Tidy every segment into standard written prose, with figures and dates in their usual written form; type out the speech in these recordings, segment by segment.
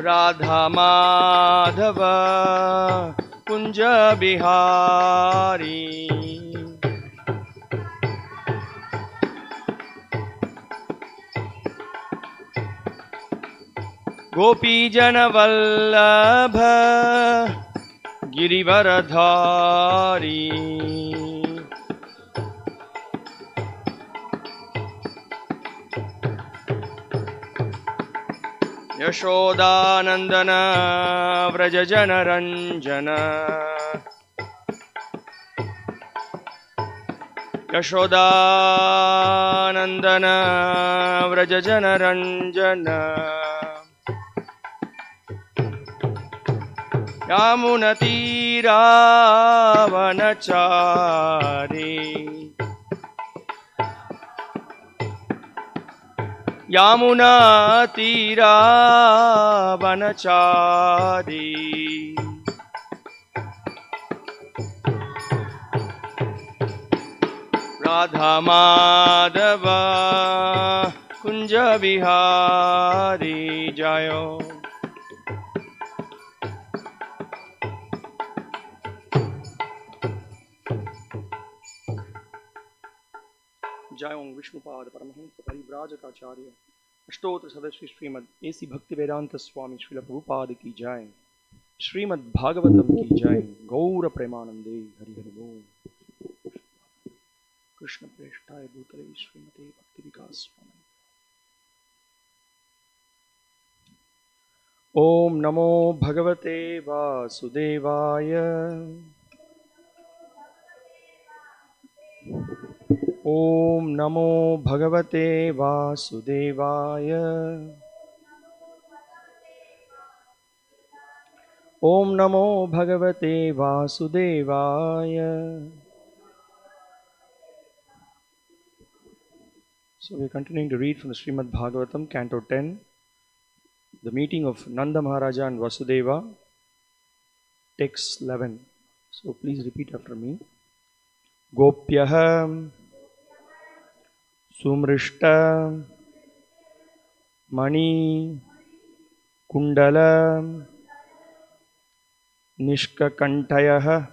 राधा माधव कुंज बिहारी। गोपी जन वल्लभ गिरिवरधारी। यशोदानंदन व्रज जन रंजन। यशोदानंदन व्रज जन रंजन। यामुनतीरावनचारी। यामुनतीरावनचारी। राधा माधव कुंज बिहारी जायो। जय ओं विष्णुपाद परमहंस परिव्राजकाचार्य अष्टोत्र सदस्य श्रीमद एसी भक्ति वेदांत स्वामी श्रील प्रभुपाद की जय। श्रीमद् भागवतम की जय। गौर प्रेमानंदे हरि हरि बोल। कृष्ण प्रेष्ठाय भूतले श्रीमते भक्ति विकास स्वामी। ओम नमो भगवते वासुदेवाय। ओम नमो भगवते वासुदेवाय। ओम नमो भगवते वासुदेवाय। So we are continuing to read from the Srimad Bhagavatam, Canto 10, the meeting of Nanda Maharaja and Vasudeva, text 11. So please repeat after me. Gopyah Sumrishta Mani Kundala Nishkakantayah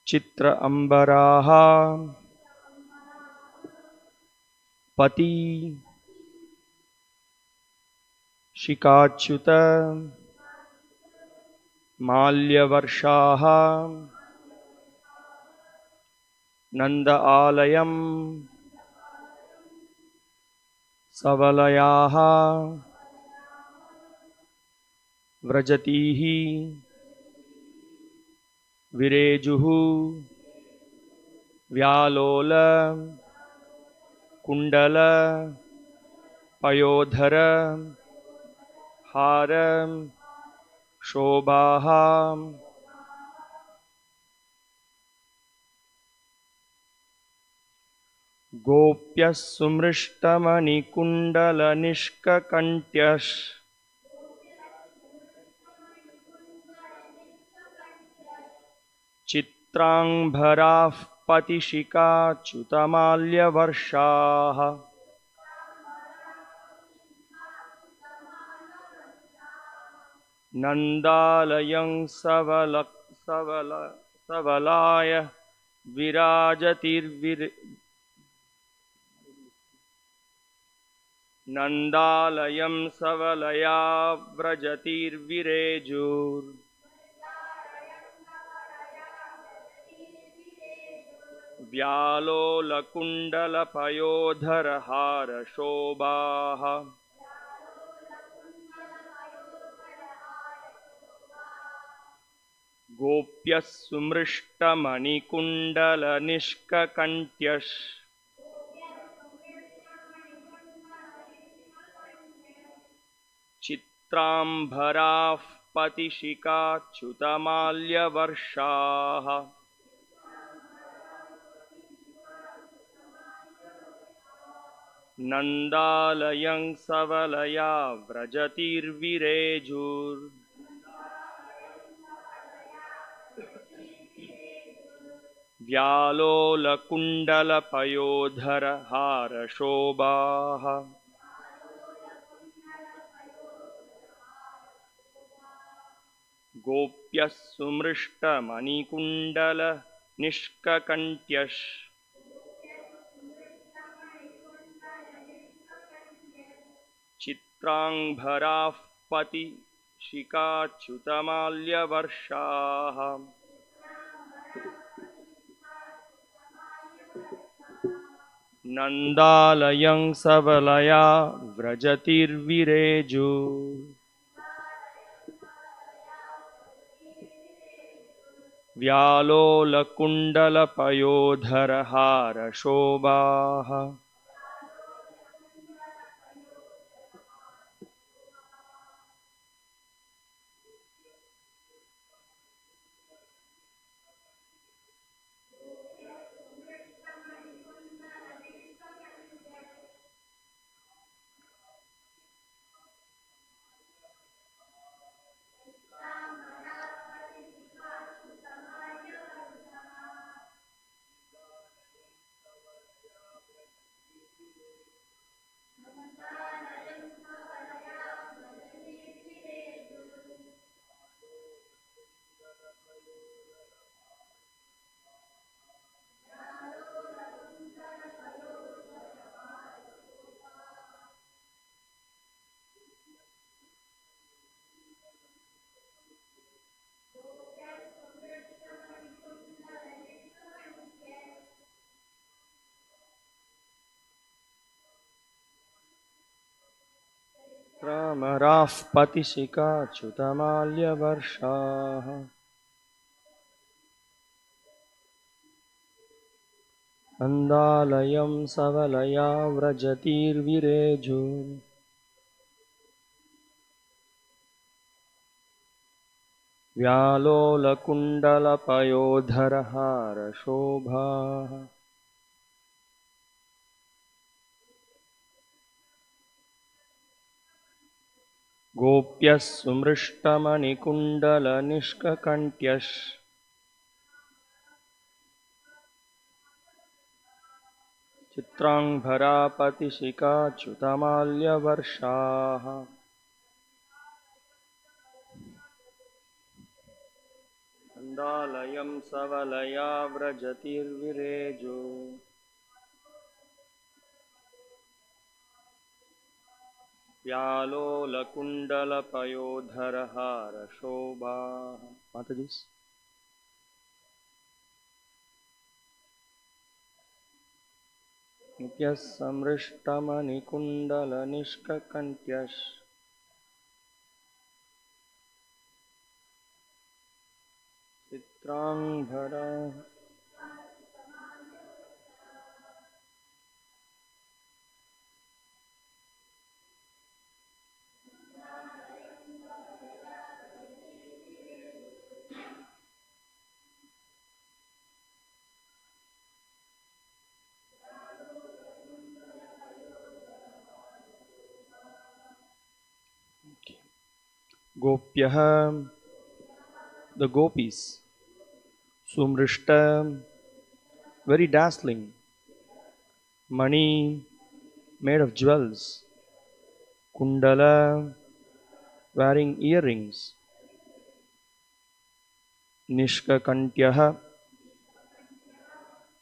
Chitra Ambaraha Pati Shikachyuta Malyavarshaha Nanda Alayam Savalayaha Vrajatihi Virejuhu Vyalola Kundala Payodhara Haram Shobhaham Gopyas Sumrishtamani Kundala Nishkakantyash Chitrang Bharaf Patishika Chutamalya Varshaha Nandalayang Savalaya Virajatir Nandalayam Savalaya Vrajatir Virejur Vyalola Kundala Payodhara Hara Shobhaha Gopyas Sumrishta Mani Kundala Nishkakantyash Chitrambaraf Patishika Chutamalya Varshaha Nandalayang Savalaya Vrajatir Virejur Vyalola Kundala Payodhara Hara Shobhaha गोप्यः सुमृष्टमणिकुण्डलनिष्ककण्ठ्यः चित्रांगभराः पतिशिखाच्युतमाल्यवर्षाः नन्दालयं सबलया व्रजतिर्विरेजु व्यालोलकुण्डलपयोधरहारशोभाः रामराः पतिशिखाच्युतमाल्यवर्षाः नन्दालयं सवलया व्रजतिर्विरेजु व्यालोलकुण्डलपयोधरहारशोभाः गोप्यः सुमृष्टमणिकुण्डलनिष्ककण्ठ्यः चित्रांगभरा पतिशिखाच्युतमाल्यवर्षाः नन्दालयं सवलया व्रजतिर्विरेजु व्यालोलकुण्डलपयोधरहारशोभाः। माताजी नित्यः समृष्टमणिकुण्डलनिष्ककण्ठ्यः चित्रांगभरा गोप्यः, the gopis, sumrishta, very dazzling, mani, made of jewels, kundala, wearing earrings, nishkakantyah,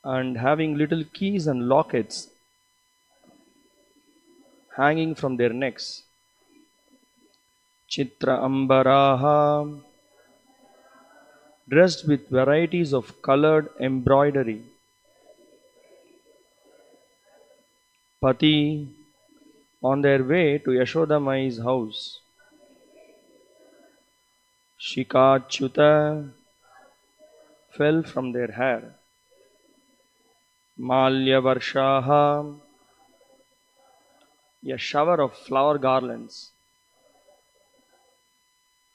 and having little keys and lockets hanging from their necks, chitra ambaraha, dressed with varieties of colored embroidery, pati, on their way to Yashoda Mai's house, shikachyuta, fell from their hair, malyavarshaha, a shower of flower garlands,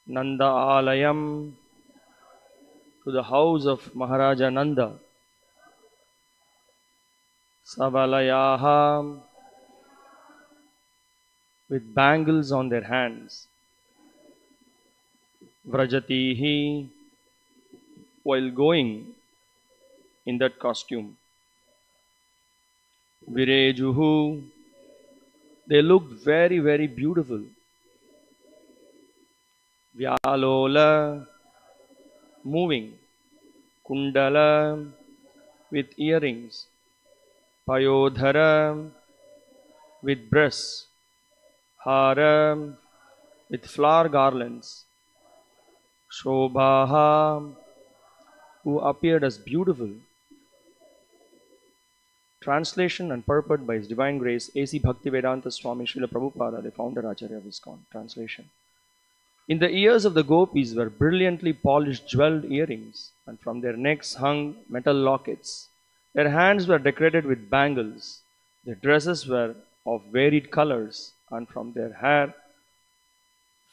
Nanda Alayam, to the house of Maharaja Nanda, Savalayaha, with bangles on their hands, Vrajatihi, while going in that costume, Virejuhu, they looked very, very beautiful. Vyalola, moving, kundala with earrings, payodhara with breasts, hara with flower garlands, shobhaha who appeared as beautiful. Translation and purport by His Divine Grace A.C. Bhaktivedanta Swami Srila Prabhupada, the founder Acharya of ISKCON. Translation. In the ears of the gopis were brilliantly polished jeweled earrings, and from their necks hung metal lockets. Their hands were decorated with bangles. Their dresses were of varied colors, and from their hair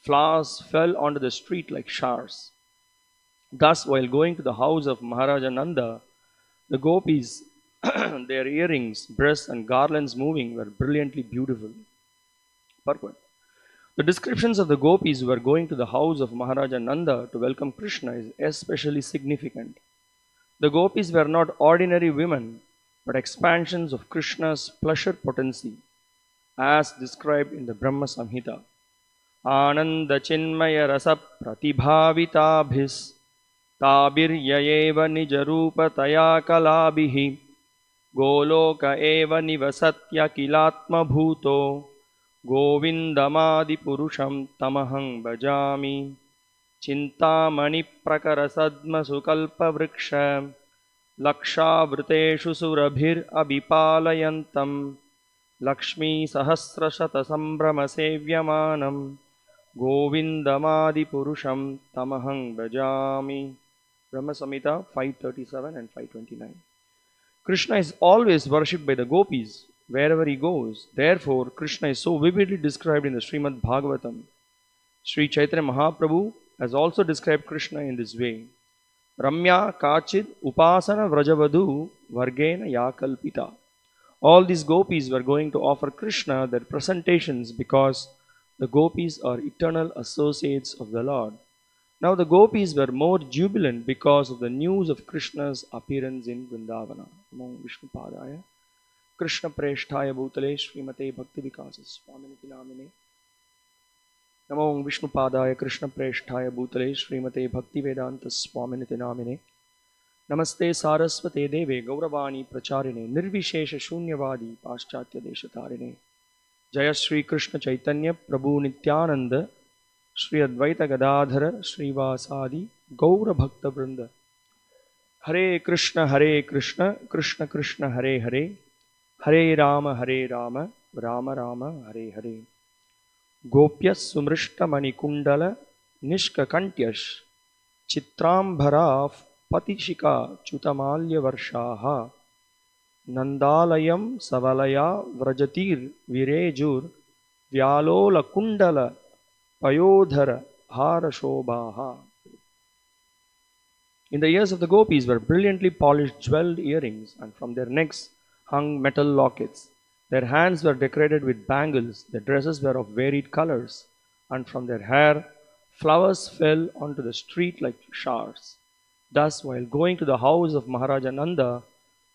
flowers fell onto the street like showers. Thus, while going to the house of Maharaja Nanda, the gopis, their earrings, breasts, and garlands moving, were brilliantly beautiful. Purport. The descriptions of the gopis who were going to the house of Maharaja Nanda to welcome Krishna is especially significant. The gopis were not ordinary women, but expansions of Krishna's pleasure potency, as described in the Brahma Samhita. Ananda Chinmaya Rasa Pratibhavitabhis Tabiryaeva Nijarupa Kalabhihi Goloka Eva Nivasatya Kilatma Bhuto Govindamadi Purusham Tamahang Bhajami Chintamani Prakarasadma Sukalpa Vriksha Lakshavruteshu Surabhir Abhipalayantam Lakshmi Sahasrashata Sambrama Sevyamanam Govindamadi Purusham Tamahang Bhajami. Brahma Samhita 537 and 529. Krishna is always worshipped by the gopis wherever he goes. Therefore, Krishna is so vividly described in the Srimad Bhagavatam. Sri Chaitanya Mahaprabhu has also described Krishna in this way. Ramya Kachid Upasana Vrajavadu Vargena Yakalpita. All these gopis were going to offer Krishna their presentations because the gopis are eternal associates of the Lord. Now the gopis were more jubilant because of the news of Krishna's appearance in Vrindavana. Namo Vishnu Padaya Krishna Preshtaya Bhutale Srimate Bhakti Vikasa Swaminiti Namine. Namo Vishnu Padaya Krishna Preshtaya Bhutale Srimate Bhakti Vedanta Swaminiti Namine. Namaste Saraswate Deve Gauravani Pracharine Nirvishesha Shunyavadi Paschatya Deshatarine. Jaya Shri Krishna Chaitanya Prabhu Nityananda Shri Advaita Gadadhara Srivasadi Gaura Bhakta Vrinda. Hare Krishna Krishna Krishna Hare Hare Hare Rama Rama Rama Hare Hare. Gopyas Sumrishta Manikundala Nishka Kantyash Chitrambhara Patishika Chutamalya Varshaha Nandalayam Savalaya Vrajatir Virejur Vyalola Kundala Payodhara Hara Shobhaha. In the ears of the gopis were brilliantly polished jeweled earrings, and from their necks hung metal lockets. Their hands were decorated with bangles, their dresses were of varied colors, and from their hair flowers fell onto the street like showers. Thus, while going to the house of Maharaja Nanda,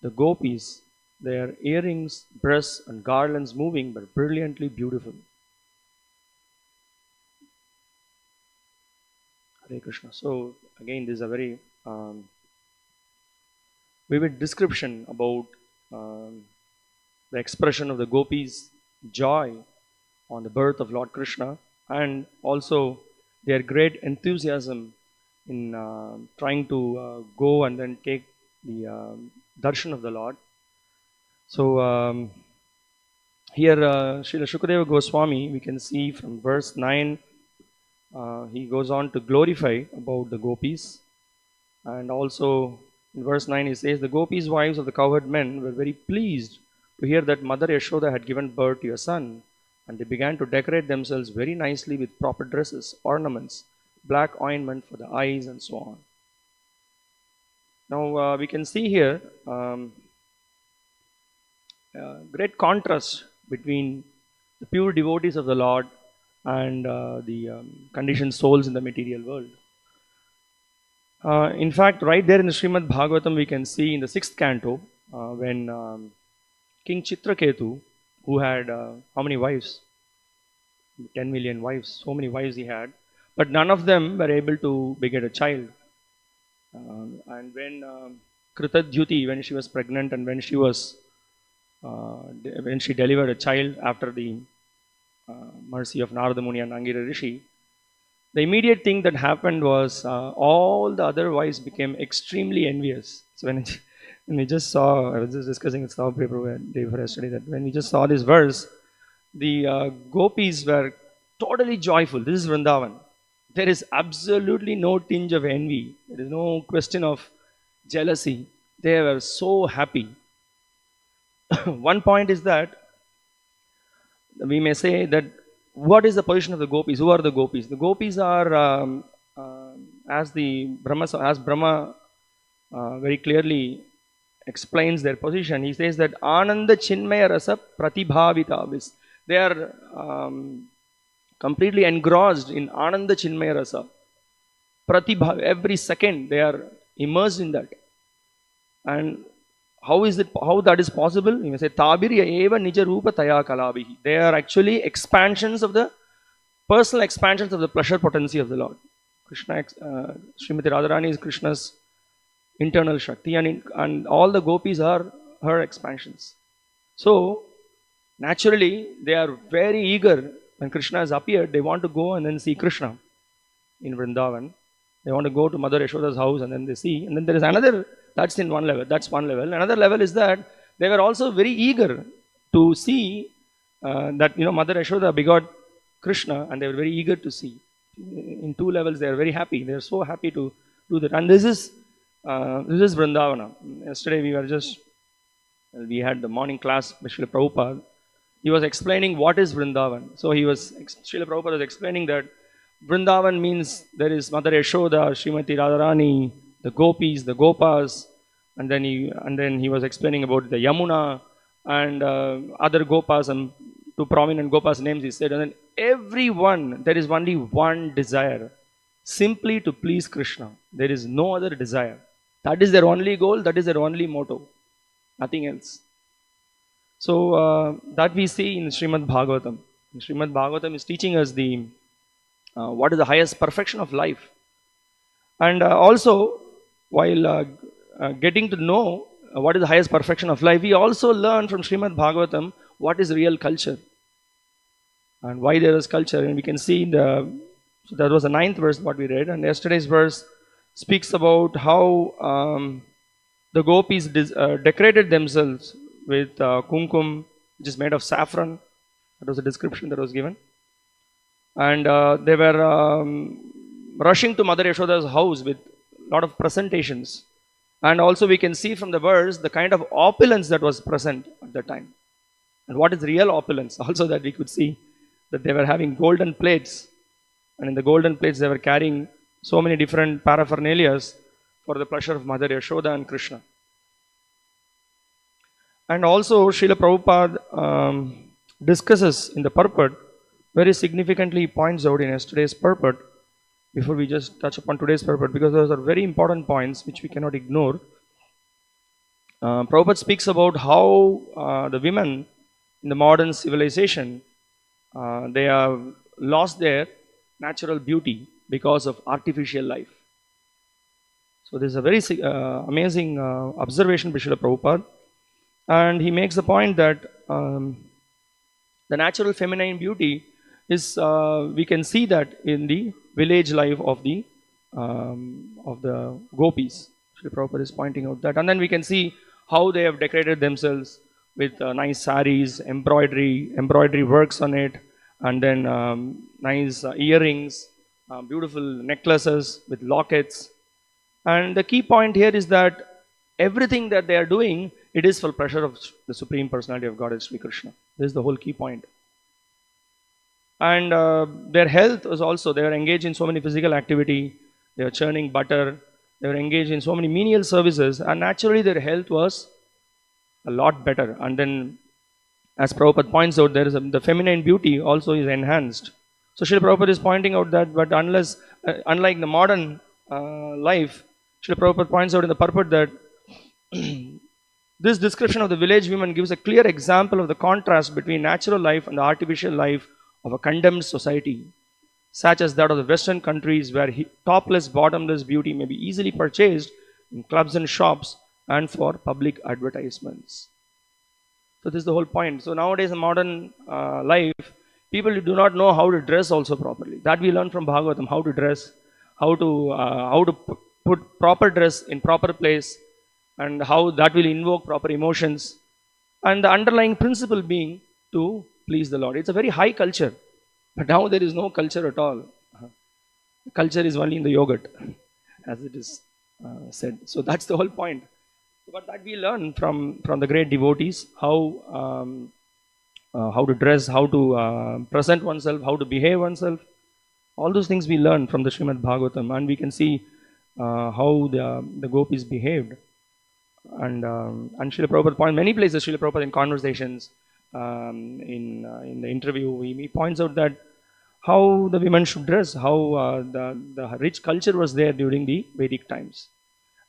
the gopis, their earrings, breasts, and garlands moving, were brilliantly beautiful. Hare Krishna. So, again, this is a very vivid description about the expression of the gopis' joy on the birth of Lord Krishna, and also their great enthusiasm in trying to go and then take the darshan of the Lord. So here Srila Shukadeva Goswami, we can see from verse 9, he goes on to glorify about the gopis, and also in verse 9 he says, the gopis' wives of the cowherd men were very pleased to hear that Mother Yashoda had given birth to a son, and they began to decorate themselves very nicely with proper dresses, ornaments, black ointment for the eyes, and so on. Now we can see here great contrast between the pure devotees of the Lord and the conditioned souls in the material world. In fact, right there in the Srimad Bhagavatam, we can see in the 6th canto, when King Chitraketu, who had how many wives? 10 million wives, so many wives he had, but none of them were able to beget a child. And when Kritadhyuti, when she was pregnant and when she delivered a child after the mercy of Narada Muni and Angira Rishi, the immediate thing that happened was all the other wives became extremely envious. So when we just saw, I was just discussing with Stav paper day for yesterday, that when we just saw this verse, the gopis were totally joyful. This is Vrindavan. There is absolutely no tinge of envy. There is no question of jealousy. They were so happy. One point is that we may say that what is the position of the gopis? Who are the gopis? The gopis are, as Brahma very clearly explains their position. He says that Ananda Chinmaya Rasa Pratibhavita. They are completely engrossed in Ananda Chinmaya Rasa. Pratibha, every second they are immersed in that. And how that is possible? You may say, Tabirya eva nija rupa taya kalabihi. They are actually expansions of the personal expansions of the pleasure potency of the Lord. Krishna, Srimati Radharani is Krishna's internal Shakti, and all the gopis are her expansions. So, naturally, they are very eager. When Krishna has appeared, they want to go and then see Krishna in Vrindavan. They want to go to Mother Yashoda's house and then they see. And then there is another, that's in one level. That's one level. Another level is that they were also very eager to see that, Mother Yashoda begot Krishna, and they were very eager to see. In two levels, they are very happy. They are so happy to do that. And this is Vrindavana. Yesterday we had the morning class with Srila Prabhupada. He was explaining what is Vrindavan. So Srila Prabhupada was explaining that Vrindavan means there is Mother Yashoda, Srimati Radharani, the gopis, the gopas, and then he was explaining about the Yamuna and other gopas, and two prominent gopas names he said. And then everyone, there is only one desire, simply to please Krishna. There is no other desire. That is their only goal, that is their only motto. Nothing else. So that we see in Srimad Bhagavatam. Srimad Bhagavatam is teaching us what is the highest perfection of life. And also, while getting to know what is the highest perfection of life, we also learn from Srimad Bhagavatam what is real culture and why there is culture. And we can see so that was the 9th verse what we read, and yesterday's verse speaks about how the gopis decorated themselves with kumkum, which is made of saffron. That was the description that was given. And they were rushing to Mother Yashoda's house with a lot of presentations. And also we can see from the verse the kind of opulence that was present at that time. And what is real opulence? Also that we could see that they were having golden plates. And in the golden plates they were carrying so many different paraphernalias for the pleasure of Mother Yashoda and Krishna. And also Srila Prabhupada discusses in the purport, very significantly points out in yesterday's purport, before we just touch upon today's purport, because those are very important points which we cannot ignore. Prabhupada speaks about how the women in the modern civilization, they have lost their natural beauty because of artificial life. So this is a very amazing observation by Srila Prabhupada. And he makes the point that the natural feminine beauty is, we can see that in the village life of the gopis. Srila Prabhupada is pointing out that. And then we can see how they have decorated themselves with nice saris, embroidery works on it, and then nice earrings, beautiful necklaces with lockets. And the key point here is that everything that they are doing, it is for pleasure of the Supreme Personality of Godhead, Sri Krishna. This is the whole key point. And their health was also, they were engaged in so many physical activity, they were churning butter, they were engaged in so many menial services, and naturally their health was a lot better. And then, as Prabhupada points out, there is the feminine beauty also is enhanced. So Srila Prabhupada is pointing out that, but unlike the modern life, Srila Prabhupada points out in the purport that this description of the village women gives a clear example of the contrast between natural life and the artificial life of a condemned society. such as that of the Western countries, where topless, bottomless beauty may be easily purchased in clubs and shops and for public advertisements. So this is the whole point. So nowadays in modern life, people do not know how to dress also properly. That we learn from Bhagavatam, how to dress, how to put proper dress in proper place, and how that will invoke proper emotions. And the underlying principle being to please the Lord. It's a very high culture, but now there is no culture at all. Culture is only in the yogurt, as it is said. So that's the whole point. But that we learn from the great devotees, how to dress, how to present oneself, how to behave oneself. All those things we learn from the Srimad Bhagavatam, and we can see how the gopis behaved. And Srila Prabhupada point many places. Srila Prabhupada in conversations, in the interview, he points out that how the women should dress, how the rich culture was there during the Vedic times.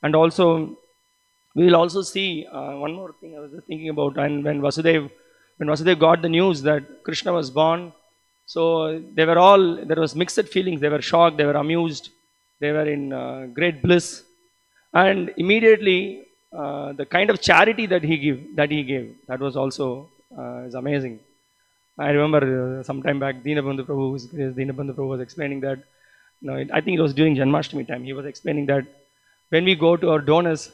And also we will also see one more thing I was just thinking about. And when Vasudev got the news that Krishna was born, so there was mixed feelings. They were shocked, they were amused, they were in great bliss. And immediately the kind of charity that he gave, that was also is amazing. I remember some time back, Dinabandhu Prabhu was explaining that, I think it was during Janmashtami time, he was explaining that when we go to our donors,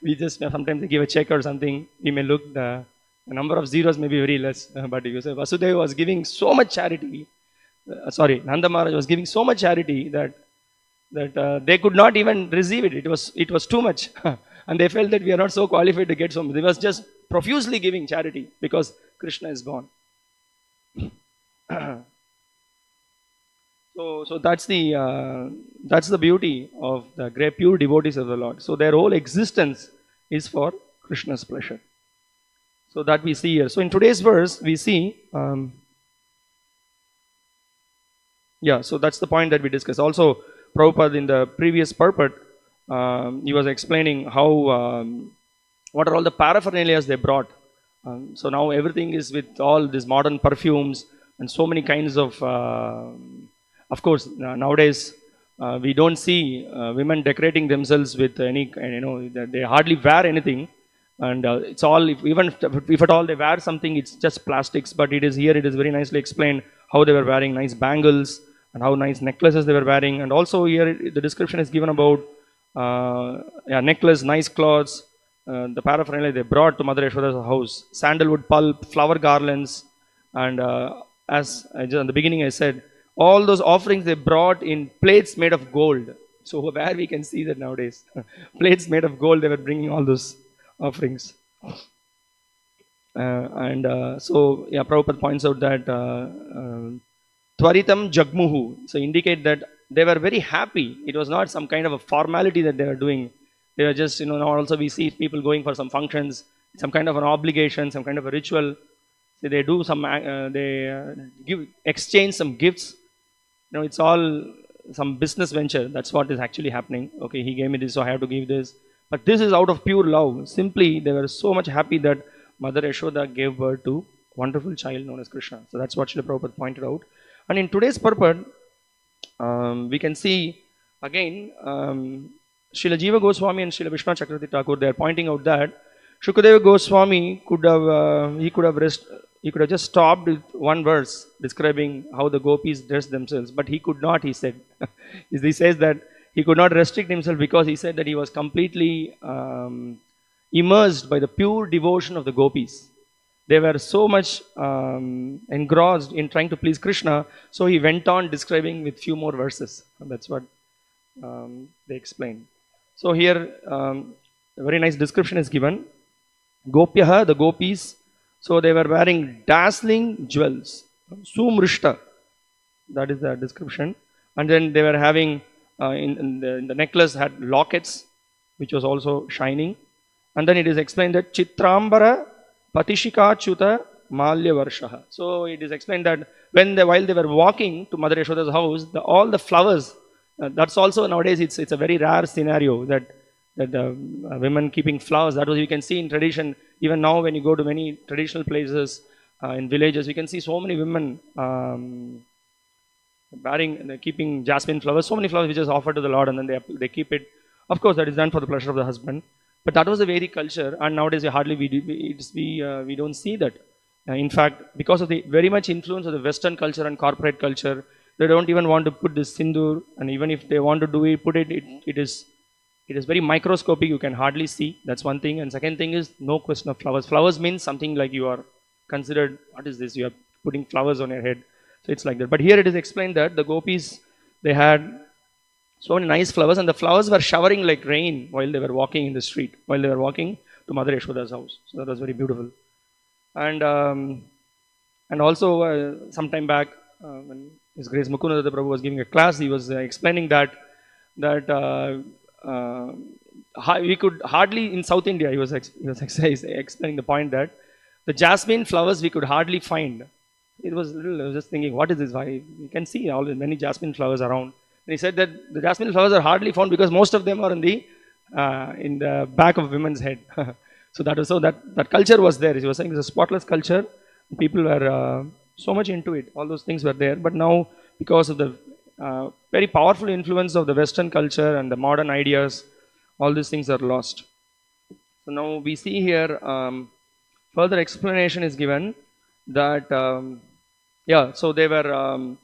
we just sometimes they give a check or something, we may look, the number of zeros may be very less, but if you say Vasudeva was giving so much charity, Nanda Maharaj was giving so much charity that they could not even receive it. It was too much. And they felt that we are not so qualified to get so much. They was just profusely giving charity because Krishna is born. So that's the beauty of the great pure devotees of the Lord. So their whole existence is for Krishna's pleasure. So that we see here. So in today's verse, we see, so that's the point that we discussed. Also, Prabhupada in the previous purport, he was explaining how, what are all the paraphernalias they brought. So now everything is with all these modern perfumes and so many kinds of course, nowadays we don't see women decorating themselves with any, they hardly wear anything. And it's all, if at all they wear something, it's just plastics. But it is very nicely explained how they were wearing nice bangles and how nice necklaces they were wearing. And also here the description is given about necklace, nice clothes, the paraphernalia they brought to Mother Yashoda's house, sandalwood pulp, flower garlands, and as in the beginning I said, all those offerings they brought in plates made of gold. So where we can see that nowadays, plates made of gold, they were bringing all those offerings. So Prabhupada points out that Tvaritam Jagmuhu, so indicate that they were very happy. It was not some kind of a formality that they were doing. They were just, now also we see people going for some functions, some kind of an obligation, some kind of a ritual. So they do some, exchange some gifts. It's all some business venture. That's what is actually happening. Okay, he gave me this, so I have to give this. But this is out of pure love. Simply, they were so much happy that Mother Yashoda gave birth to a wonderful child known as Krishna. So that's what Srila Prabhupada pointed out. And in today's purport, we can see again Srila Jiva Goswami and Srila Vishnu Chakravarti Thakur, they are pointing out that Shukadeva Goswami could have just stopped with one verse describing how the gopis dress themselves, but he could not, he said. He says that he could not restrict himself because he said that he was completely immersed by the pure devotion of the gopis. They were so much engrossed in trying to please Krishna, so he went on describing with few more verses. And that's what they explain. So here a very nice description is given. Gopyaha, the gopis, so they were wearing dazzling jewels. Sumrishta, that is the description. And then they were having, in the necklace had lockets, which was also shining. And then it is explained that Chitrambara Patishika Chuta Malya Varshaha. So it is explained that while they were walking to Mother Yashoda's house, all the flowers, that's also nowadays it's a very rare scenario that women keeping flowers. That was, you can see in tradition. Even now when you go to many traditional places in villages, you can see so many women they're keeping jasmine flowers, so many flowers which is offered to the Lord, and then they keep it. Of course, that is done for the pleasure of the husband. But that was a Vedic culture, and nowadays we don't see that. In fact, because of the very much influence of the Western culture and corporate culture, they don't even want to put this sindoor, and even if they want to do it, it is very microscopic. You can hardly see. That's one thing. And second thing is no question of flowers. Flowers means something like you are considered. What is this? You are putting flowers on your head. So it's like that. But here it is explained that the gopis, they had so many nice flowers, and the flowers were showering like rain while they were walking in the street, while they were walking to Mother Yashoda's house. So that was very beautiful. And also some time back, when His Grace Mukunda Prabhu was giving a class, he was explaining that we could hardly in South India. He was explaining the point that the jasmine flowers we could hardly find. It was little. I was just thinking, what is this? Why you can see all many jasmine flowers around. And he said that the jasmine flowers are hardly found because most of them are in the back of women's head. So that culture was there. He was saying it's a spotless culture. People were so much into it. All those things were there. But now, because of the very powerful influence of the Western culture and the modern ideas, all these things are lost. So now we see here further explanation is given that so they were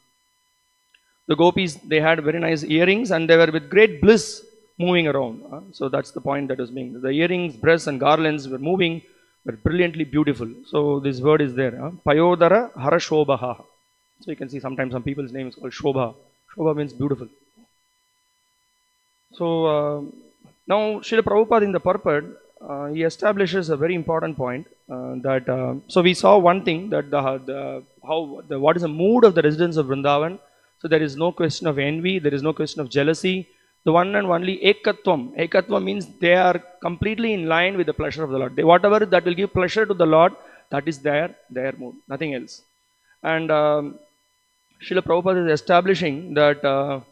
the gopis. They had very nice earrings, and they were with great bliss moving around. So that's the point that was being. The earrings, breasts, and garlands were moving, were brilliantly beautiful. So this word is there. Payodara Harashobha. So you can see sometimes some people's name is called Shobha. Shobha means beautiful. So now Srila Prabhupada in the purport, he establishes a very important point so we saw one thing that what is the mood of the residents of Vrindavan. So there is no question of envy, there is no question of jealousy. The one and only ekatvam. Ekatvam means they are completely in line with the pleasure of the Lord. Whatever that will give pleasure to the Lord, that is their mood, nothing else. And Srila Prabhupada is establishing that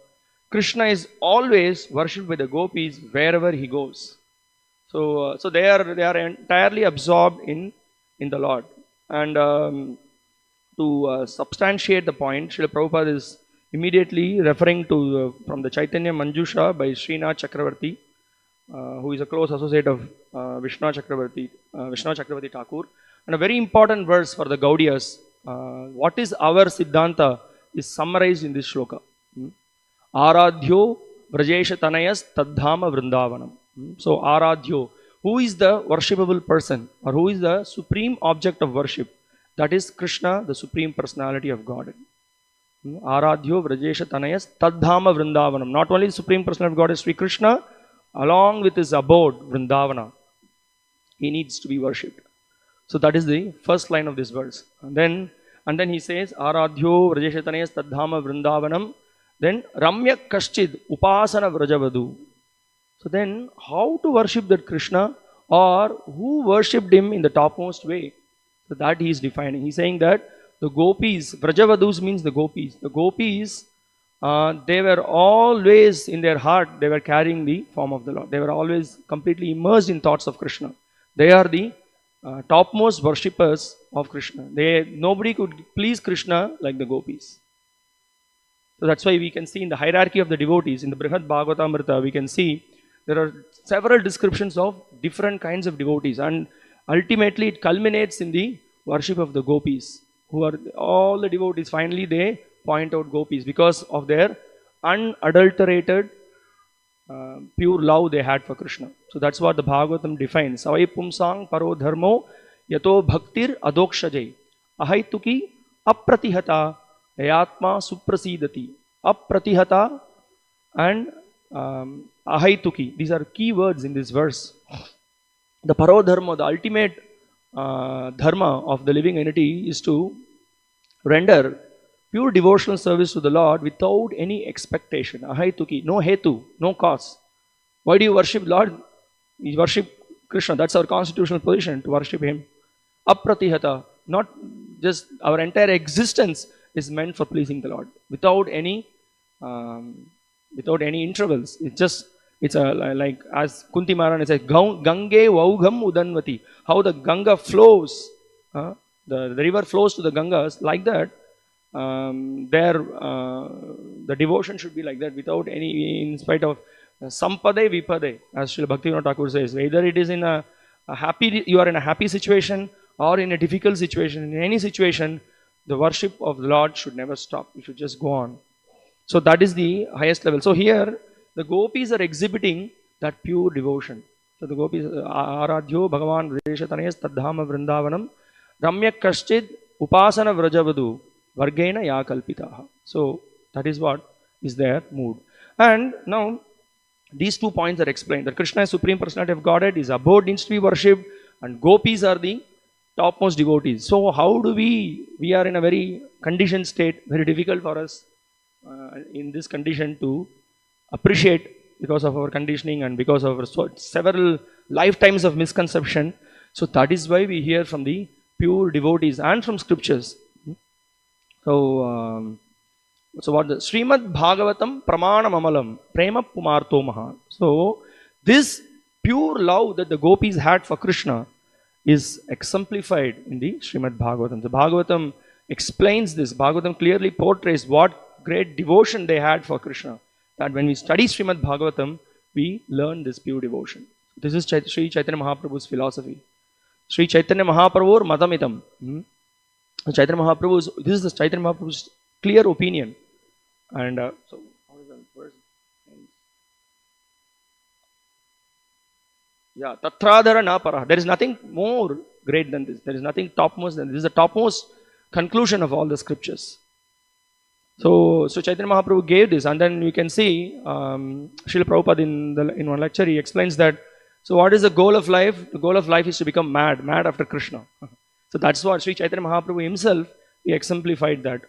Krishna is always worshipped by the gopis wherever he goes. So they are entirely absorbed in the Lord. And to substantiate the point, Srila Prabhupada is immediately referring to from the Chaitanya Manjusha by Srinath Chakravarti, who is a close associate of Vishnu Chakravarti Thakur. And a very important verse for the Gaudiyas, what is our Siddhanta, is summarized in this shloka. Aradhyo Vrajesha Tanayas Tadhama Vrindavanam. So Aradhyo, who is the worshipable person, or who is the supreme object of worship? That is Krishna, the Supreme Personality of God. Aradhyo Vrajesha Tanayas Tadhama Vrindavanam. Not only the Supreme Personality of God is Sri Krishna, along with his abode, Vrindavana, he needs to be worshipped. So that is the first line of this verse. And then he says, Aradhyo Vrajesha Tanayas Tadhama Vrindavanam. Then Ramya Kaschid Upasana Vrajavadu. So then, how to worship that Krishna, or who worshipped him in the topmost way? So that he is defining. He is saying that the gopis, Vrajavadus means the gopis. The gopis, they were always in their heart, they were carrying the form of the Lord. They were always completely immersed in thoughts of Krishna. They are the topmost worshippers of Krishna. Nobody could please Krishna like the gopis. So that's why we can see in the hierarchy of the devotees, in the Brihad Bhagavatamrita, we can see there are several descriptions of different kinds of devotees, and ultimately it culminates in the worship of the gopis, who are all the devotees. Finally they point out gopis because of their unadulterated pure love they had for Krishna. So that's what the Bhagavatam defines. Savai pumsang paro dharmo yato bhaktir adokshajai ahaituki apratihata ayatma suprasidati. Apratihata and ahaituki. These are key words in this verse. The parodharma, the ultimate dharma of the living entity, is to render pure devotional service to the Lord without any expectation. Ahaituki, no hetu, no cause. Why do you worship Lord? We worship Krishna. That's our constitutional position, to worship him. Apratihata, not just our entire existence is meant for pleasing the Lord without any intervals. It's like as Kunti Maharani says, Gange Vaugham Udanvati. How the Ganga flows, the river flows to the Gangas, like that the devotion should be like that, without any, in spite of sampade vipade, as Srila Bhaktivinoda Thakur says. Either it is in a happy, you are in a happy situation, or in a difficult situation. In any situation, the worship of the Lord should never stop. You should just go on. So that is the highest level. So here, the gopis are exhibiting that pure devotion. So the gopis, Aradhyo Bhagavan Vreshatanayas Tadhama Vrindavanam Ramya Kaschid Upasana Vrajavadu Vargena Yakalpitaha. So that is what is their mood. And now these 2 points are explained. That Krishna is Supreme Personality of Godhead, his abode needs to be worshipped, and gopis are the topmost devotees. So how do we are in a very conditioned state, very difficult for us in this condition to appreciate, because of our conditioning and because of our several lifetimes of misconception. So that is why we hear from the pure devotees and from scriptures. So what the Srimad Bhagavatam Pramanam Amalam Prema Pumarto Maha. So this pure love that the gopis had for Krishna is exemplified in the Srimad Bhagavatam. The Bhagavatam explains this. Bhagavatam clearly portrays what great devotion they had for Krishna. That when we study Srimad Bhagavatam, we learn this pure devotion. This is Sri Chaitanya Mahaprabhu's philosophy. Sri Chaitanya Mahaprabhu Madamitam. This is the Chaitanya Mahaprabhu's clear opinion. And so, how is that verse? Yeah, Tatradhara na para. There is nothing more great than this. There is nothing topmost than this. This is the topmost conclusion of all the scriptures. So Chaitanya Mahaprabhu gave this, and then we can see Srila Prabhupada in one lecture, he explains that, so what is the goal of life? The goal of life is to become mad after Krishna. So that's what Sri Chaitanya Mahaprabhu himself, he exemplified that.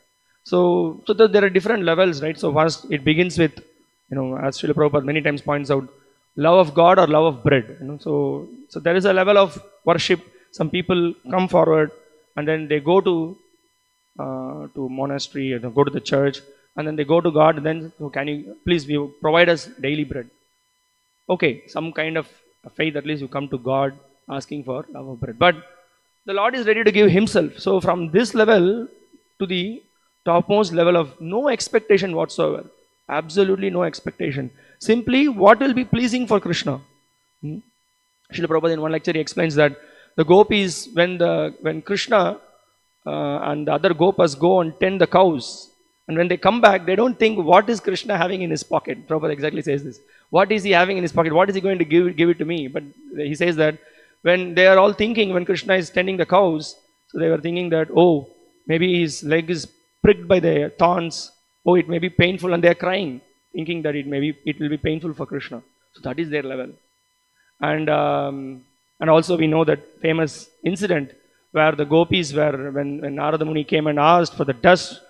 So there are different levels, right? So first it begins with, as Srila Prabhupada many times points out, love of God or love of bread. So there is a level of worship. Some people come forward and then they go to monastery, go to the church, and then they go to God, and then, can you please provide us daily bread? Okay, some kind of faith, at least you come to God asking for love of bread. But the Lord is ready to give himself. So from this level to the topmost level of no expectation whatsoever, absolutely no expectation, simply what will be pleasing for Krishna. Srila Prabhupada in one lecture he explains that the gopis, when Krishna and the other gopas go and tend the cows, and when they come back, they don't think, what is Krishna having in his pocket? Prabhupada exactly says this. What is he having in his pocket? What is he going to give it to me? But he says that when they are all thinking, when Krishna is tending the cows, so they were thinking that, oh, maybe his leg is pricked by the thorns. Oh, it may be painful, and they are crying, thinking that it will be painful for Krishna. So that is their level. And also we know that famous incident where the gopis were, when Narada Muni came and asked for the dust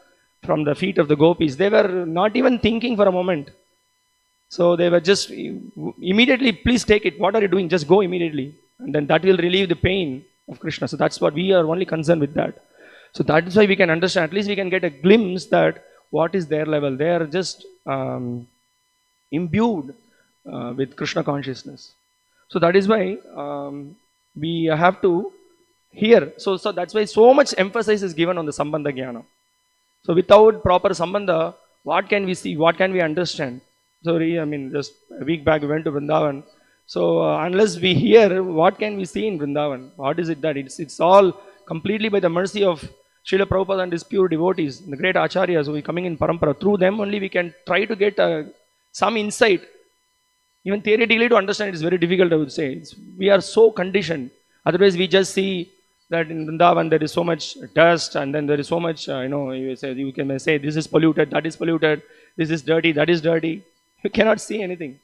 from the feet of the gopis, they were not even thinking for a moment. So they were just immediately, please take it. What are you doing? Just go immediately. And then that will relieve the pain of Krishna. So that's what we are only concerned with that. So that is why we can understand, at least we can get a glimpse that what is their level. They are just imbued with Krishna consciousness. So that is why we have to hear. So that's why so much emphasis is given on the Sambandha Jnana. So without proper Sambandha, what can we see? What can we understand? So just a week back we went to Vrindavan. So unless we hear, what can we see in Vrindavan? What is it that it's all completely by the mercy of Srila Prabhupada and his pure devotees, the great acharyas who are coming in parampara. Through them only we can try to get some insight. Even theoretically to understand it is very difficult, I would say. We are so conditioned. Otherwise we just see that in Vrindavan there is so much dust, and then there is so much, you can say this is polluted, that is polluted, this is dirty, that is dirty. You cannot see anything.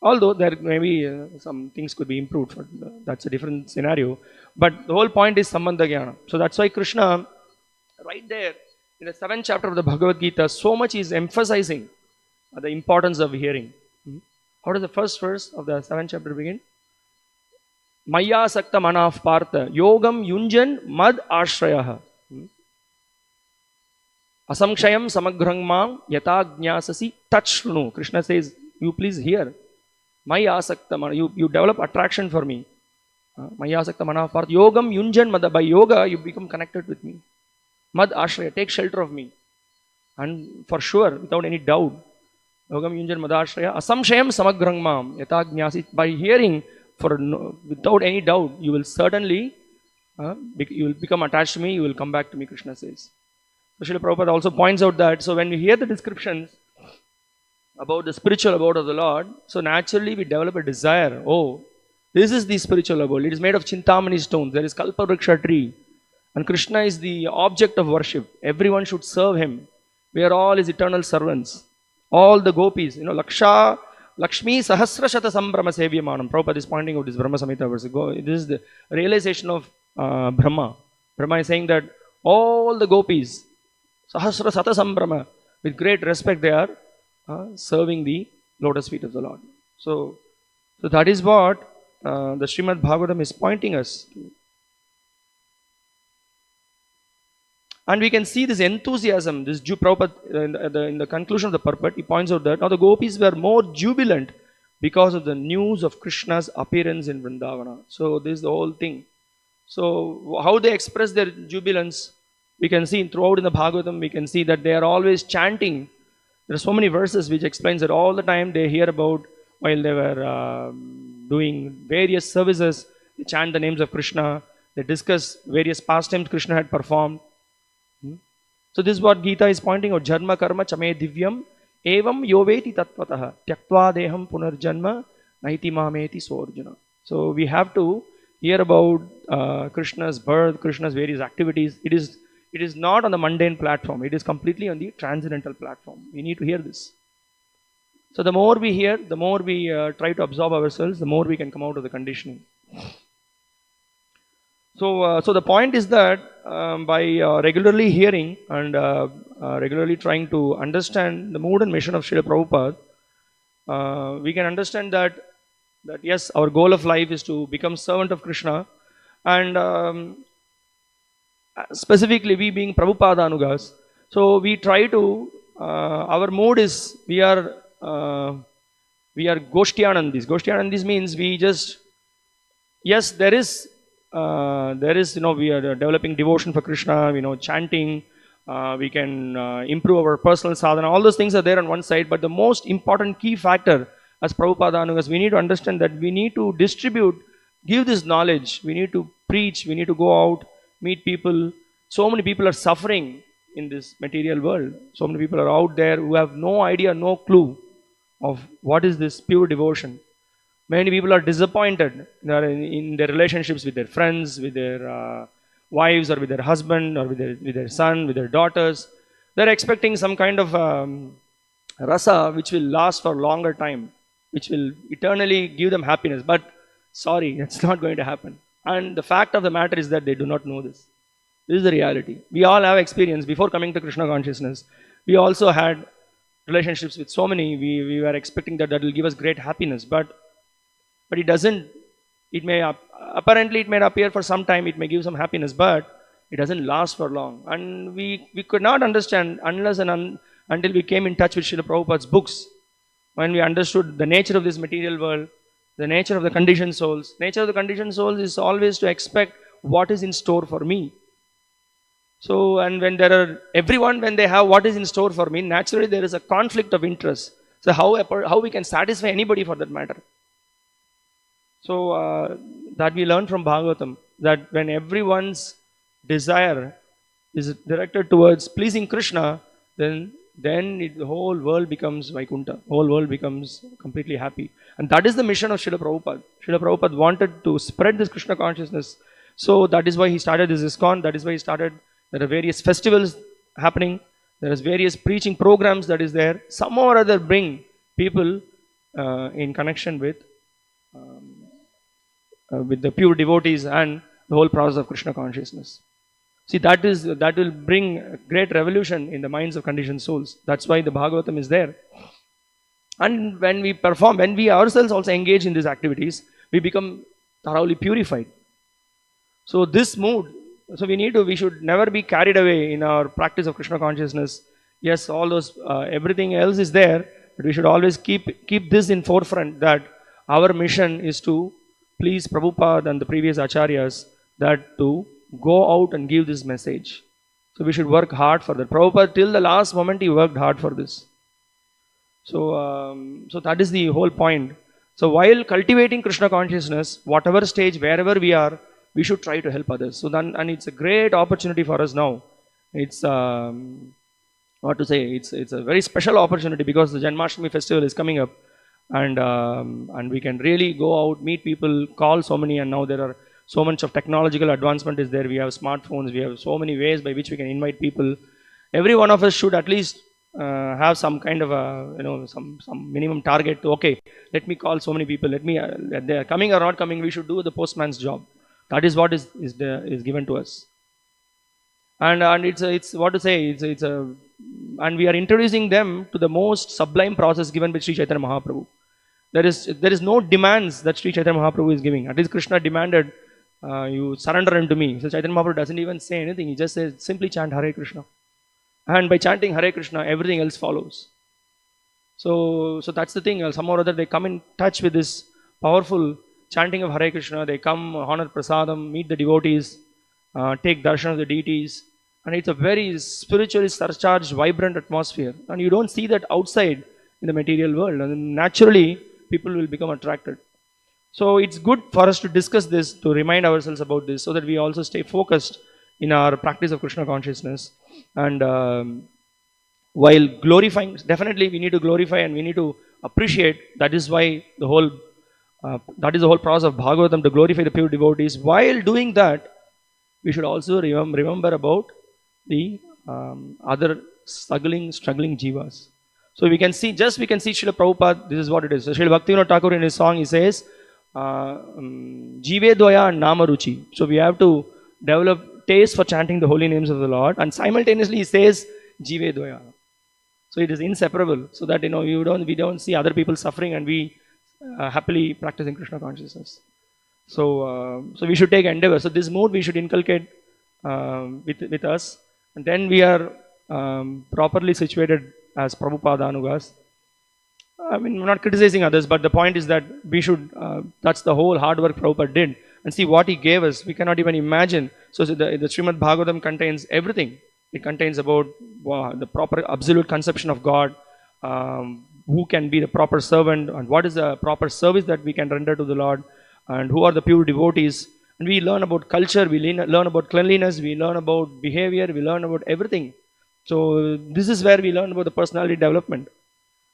Although there may be some things could be improved, that's a different scenario. But the whole point is Sambandha Jnana. So that's why Krishna, right there in the 7th chapter of the Bhagavad Gita, so much is emphasizing the importance of hearing. How does the first verse of the 7th chapter begin? Maya sakta manaf partha yogam yunjan mad ashrayaha asamkshayam samagrang mam yata jnasasi tachrunu. Krishna says, you please hear. Maya sakta man, you develop attraction for me. Maya sakta manaf partha yogam yunjan mad. By yoga you become connected with me. Mad ashraya, take shelter of me. And for sure, without any doubt, Yogam Yunjan Madashraya Asamshayam Samagrangmam Yatagnasi, by hearing without any doubt, you will certainly you will become attached to me, you will come back to me, Krishna says. So Srila Prabhupada also points out that, so when we hear the descriptions about the spiritual abode of the Lord, so naturally we develop a desire. Oh, this is the spiritual abode. It is made of Chintamani stones. There is Kalpavriksha tree. And Krishna is the object of worship. Everyone should serve him. We are all his eternal servants. All the gopis, Lakshmi Sahasra Shata Sambrahma Sevyamanam. Prabhupada is pointing out this Brahma Samhita verse. This is the realization of Brahma. Brahma is saying that all the gopis, Sahasra Sata Sambrahma, with great respect they are serving the lotus feet of the Lord. So that is what the Srimad Bhagavatam is pointing us to. And we can see this enthusiasm, this Prabhupada, in the conclusion of the purport, he points out that now the gopis were more jubilant because of the news of Krishna's appearance in Vrindavana. So this is the whole thing. So how they express their jubilance, we can see throughout in the Bhagavatam, we can see that they are always chanting. There are so many verses which explains that all the time they hear about, while they were doing various services, they chant the names of Krishna, they discuss various pastimes Krishna had performed. So this is what Gita is pointing out. Jarma karma chame divyam evam yoveti tattvataha tyaktva deham punarjanma naiti mameti sorjuna. So we have to hear about Krishna's birth, Krishna's various activities. It is not on the mundane platform. It is completely on the transcendental platform. We need to hear this. So the more we hear, the more we try to absorb ourselves, the more we can come out of the conditioning. So the point is that by regularly hearing and regularly trying to understand the mood and mission of Srila Prabhupada, we can understand that yes, our goal of life is to become servant of Krishna, and specifically we being Prabhupada Anugas, so we try to, our mood is, we are Goshtyanandis. Goshtyanandis means we just, yes, there is, we are developing devotion for Krishna, chanting, we can improve our personal sadhana, all those things are there on one side, but the most important key factor as Prabhupada Anugas, we need to understand that we need to distribute, give this knowledge, we need to preach, we need to go out, meet people. So many people are suffering in this material world. So many people are out there who have no idea, no clue of what is this pure devotion. Many people are disappointed in their relationships with their friends, with their wives, or with their husband, or with their son, with their daughters. They're expecting some kind of rasa which will last for longer time, which will eternally give them happiness. But sorry, that's not going to happen. And the fact of the matter is that they do not know this. This is the reality. We all have experience. Before coming to Krishna consciousness, we also had relationships with so many. We were expecting that will give us great happiness, but it doesn't. It may apparently it may appear for some time, it may give some happiness, but it doesn't last for long. And we could not understand unless and until we came in touch with Srila Prabhupada's books, when we understood the nature of this material world, the nature of the conditioned souls. Nature of the conditioned souls is always to expect what is in store for me. So, and when when they have what is in store for me, naturally there is a conflict of interest. So how we can satisfy anybody for that matter. So that we learn from Bhagavatam, that when everyone's desire is directed towards pleasing Krishna, then the whole world becomes Vaikuntha. Whole world becomes completely happy. And that is the mission of Srila Prabhupada. Srila Prabhupada wanted to spread this Krishna consciousness. So that is why he started this ISKCON. That is why he started. There are various festivals happening. There is various preaching programs that is there. Somehow or other bring people in connection with the pure devotees and the whole process of Krishna consciousness. See, that will bring a great revolution in the minds of conditioned souls. That's why the Bhagavatam is there. And when we perform, when we ourselves also engage in these activities, we become thoroughly purified. So this mood, we should never be carried away in our practice of Krishna consciousness. Yes, all those, everything else is there, but we should always keep this in forefront, that our mission is to please Prabhupada and the previous acharyas, that to go out and give this message. So we should work hard for that. Prabhupada, till the last moment, he worked hard for this. So that is the whole point. So while cultivating Krishna consciousness, whatever stage, wherever we are, we should try to help others. So then, and it's a great opportunity for us now. It's what to say? It's a very special opportunity because the Janmashtami festival is coming up, and we can really go out, meet people, call so many, and now there are so much of technological advancement is there. We have smartphones, we have so many ways by which we can invite people. Every one of us should at least have some kind of a some minimum target. Okay, let me call so many people. Let me they are coming or not coming. We should do the postman's job. That is what is given to us. And it's what to say. It's a and we are introducing them to the most sublime process given by Sri Chaitanya Mahaprabhu. There is no demands that Sri Chaitanya Mahaprabhu is giving. At least Krishna demanded, you surrender unto me. So Chaitanya Mahaprabhu doesn't even say anything. He just says, simply chant Hare Krishna. And by chanting Hare Krishna, everything else follows. So that's the thing. Somehow or other they come in touch with this powerful chanting of Hare Krishna. They come, honor prasadam, meet the devotees, take darshan of the deities. And it's a very spiritually surcharged, vibrant atmosphere. And you don't see that outside in the material world. And naturally, people will become attracted. So it's good for us to discuss this, to remind ourselves about this, so that we also stay focused in our practice of Krishna consciousness. And while glorifying, definitely we need to glorify and we need to appreciate. That is why the whole process of Bhagavatam, to glorify the pure devotees. While doing that, we should also remember about the other struggling jivas. So we can see Srila Prabhupada, this is what it is. So Srila Bhaktivinoda Thakur in his song, he says, Jive Dvaya and Nama Ruchi. So we have to develop taste for chanting the holy names of the Lord, and simultaneously he says Jive Dvaya. So it is inseparable, so that we don't see other people suffering and we happily practicing Krishna consciousness. So we should take endeavor. So this mood we should inculcate with us, and then we are properly situated as Prabhupada Anugas. I mean, we're not criticizing others, but the point is that we should, that's the whole hard work Prabhupada did, and see what he gave us. We cannot even imagine. So the Srimad Bhagavatam contains everything. It contains about the proper absolute conception of God, who can be the proper servant, and what is the proper service that we can render to the Lord, and who are the pure devotees. And we learn about culture, we learn about cleanliness, we learn about behavior, we learn about everything. So this is where we learn about the personality development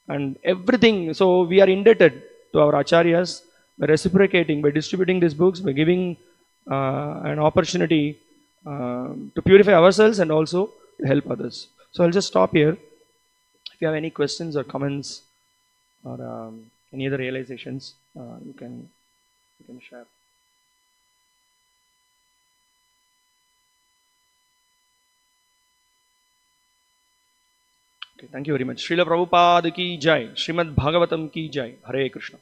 and everything. So we are indebted to our acharyas by reciprocating, by distributing these books, by giving an opportunity to purify ourselves and also to help others. So I'll just stop here. If you have any questions or comments or any other realizations, you can share. Okay, thank you very much. Srila Prabhupada ki jai. Srimad Bhagavatam ki jai. Hare Krishna.